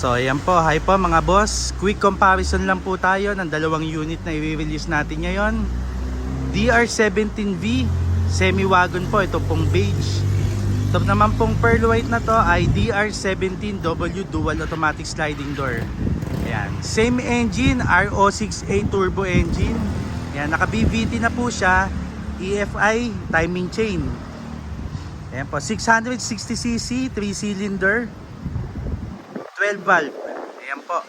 So ayan po, hi po mga boss. Quick comparison lang po tayo ng dalawang unit na i-release natin ngayon. DR17V semi-wagon po, ito pong beige. Ito naman pong pearl white na to ay DR17W dual automatic sliding door. Ayan, same engine, RO6A turbo engine. Ayan, naka BVT na po siya, EFI timing chain. Ayan po, 660cc, 3 cylinder, 12 valve. Ayan po.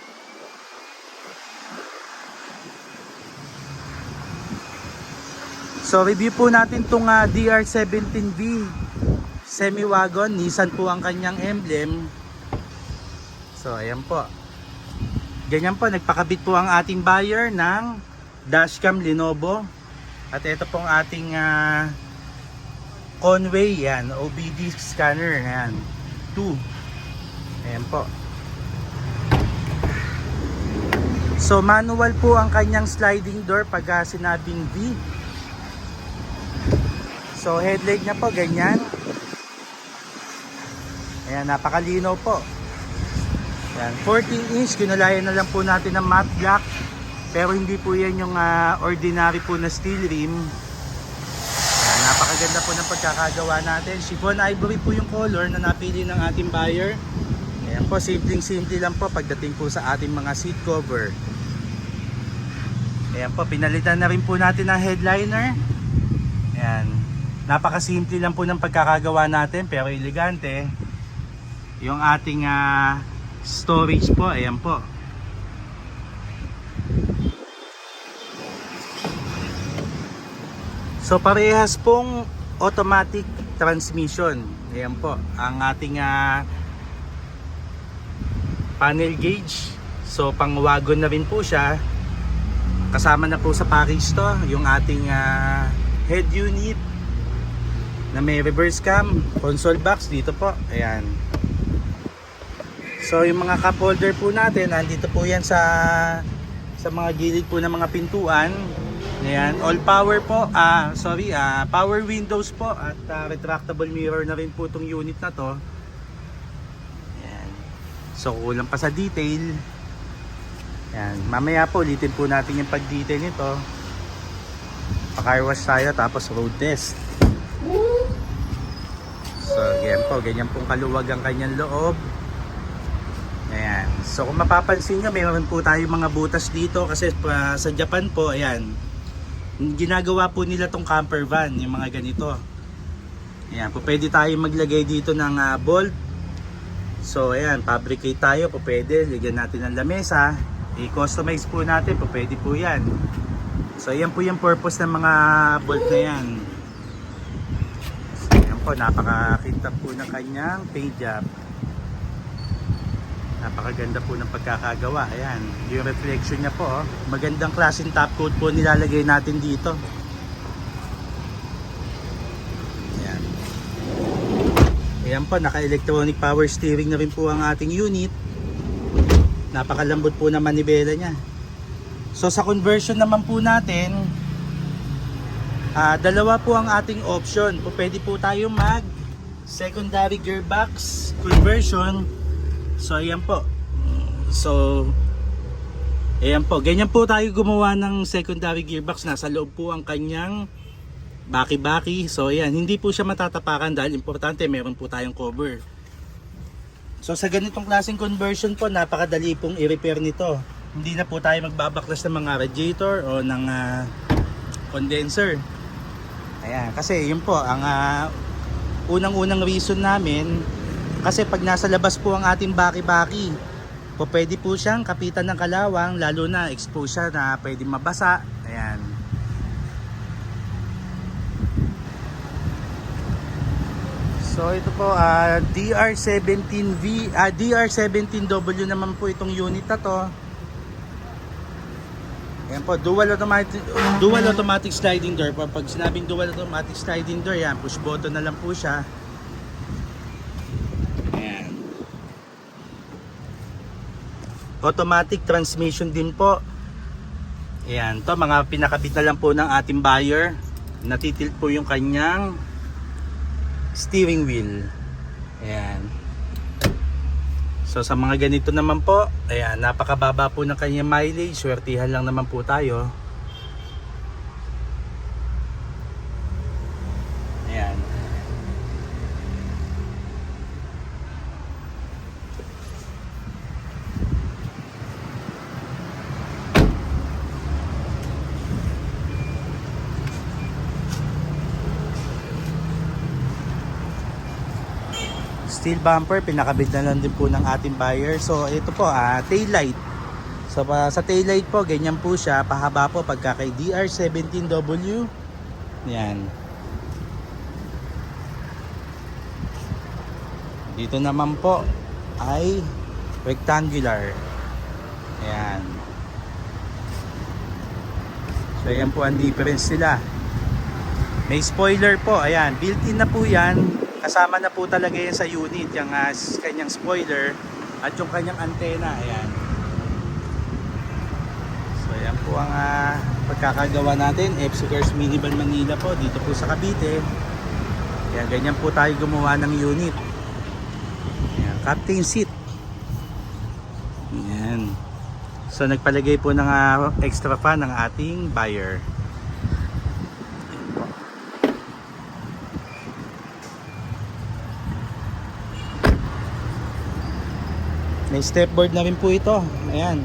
So review po natin itong DR17V semi-wagon. Nissan po ang kanyang emblem. So ayan po. Ganyan po, nagpakabit po ang ating buyer ng dashcam Lenovo. At ito pong ating Conway, yan, OBD scanner, yan, 2. Ayan po. So manual po ang kanyang sliding door pag sinabing V. So headlight niya po ganyan. Ayan, napakalinaw po. Ayan, 14 inch, kinulayan na lang po natin ng matte black. Pero hindi po yan yung ordinary po na steel rim. Ayan, napakaganda po ng pagkakagawa natin. Chiffon ivory po yung color na napili ng ating buyer. Ayan po, simpleng-simple lang po pagdating po sa ating mga seat cover. Ayan po, pinalitan na rin po natin ng headliner. Ayan, napakasimple lang po ng pagkakagawa natin pero elegante. Yung ating storage po, ayan po. So parehas pong automatic transmission. Ayan po, ang ating panel gauge. So pang wagon na rin po siya. Kasama na po sa package to yung ating head unit na may reverse cam, console box dito po. Ayan. So yung mga cup holder po natin, andito po yan sa mga gilid po ng mga pintuan. Ayan, all power po, power windows po at retractable mirror na rin po itong unit na to. Ayan. So kulang pa sa detail. Ayan, mamaya po ulitin po natin yung pag-detail nito. Pa-car wash tayo tapos road test. So ganyan pong kaluwag ang kanyang loob. Ayan. So kung mapapansin nyo, mayroon po tayo mga butas dito kasi sa Japan po, ayan, ginagawa po nila tong camper van, yung mga ganito. Ayan, po pwede tayo maglagay dito ng bolt. So ayan, fabricate tayo, po pwede, lagyan natin ng lamesa, i-customize po natin, po pwede po yan. So ayan po yung purpose ng mga bolt na yan. So ayan po, napakakita po ng kanyang paint job. Napakaganda po ng pagkakagawa. Ayan, yung reflection niya po, magandang klaseng top coat po nilalagay natin dito. Ayan. Ayan po, naka-electronic power steering na rin po ang ating unit. Napakalambot po ng manibela niya. So sa conversion naman po natin, dalawa po ang ating option. Pwede po tayo mag secondary gearbox conversion. So ayan po. So ayan po, ganyan po tayo gumawa ng secondary gearbox. Nasa loob po ang kanyang baki-baki. So ayan, hindi po siya matatapakan dahil importante meron po tayong cover. So sa ganitong klaseng conversion po, napakadali pong i-repair nito. Hindi na po tayo magbabaklas ng mga radiator o ng condenser. Ayan, kasi yun po ang unang-unang reason namin. Kasi pag nasa labas po ang ating baki-baki, po pwede po siyang kapitan ng kalawang, lalo na expose siya na pwede mabasa. Ayan. So ito po, DR17V, DR17W naman po itong unit na to. Ayan po, dual automatic sliding door. Pag sinabing dual automatic sliding door, yan, push button na lang po siya. Automatic transmission din po. Ayan, to mga pinakabit na lang po ng ating buyer. Natitilt po yung kanyang steering wheel. Ayan. So sa mga ganito naman po, ayan, napakababa po ng kanyang mileage, swertihan lang naman po tayo. Ayan. Steel bumper, pinakabit na lang din po ng ating buyer. So ito po, tail light. So sa tail light po, ganyan po siya, pahaba po pagka kay DR17W. Yan. Dito naman po ay rectangular. Ayan. So ayan po ang difference nila. May spoiler po, ayan, built-in na po yan. Kasama na po talaga yan sa unit, yung kanyang spoiler at yung kanyang antena, ayan. So ayan po ang pagkakagawa natin, FC Cars Minivan Manila po, dito po sa Cavite. Ayan, ganyan po tayo gumawa ng unit. Ayan, captain seat. Ayan. So nagpalagay po ng extra fan ng ating buyer. May stepboard na rin po ito. Ayan.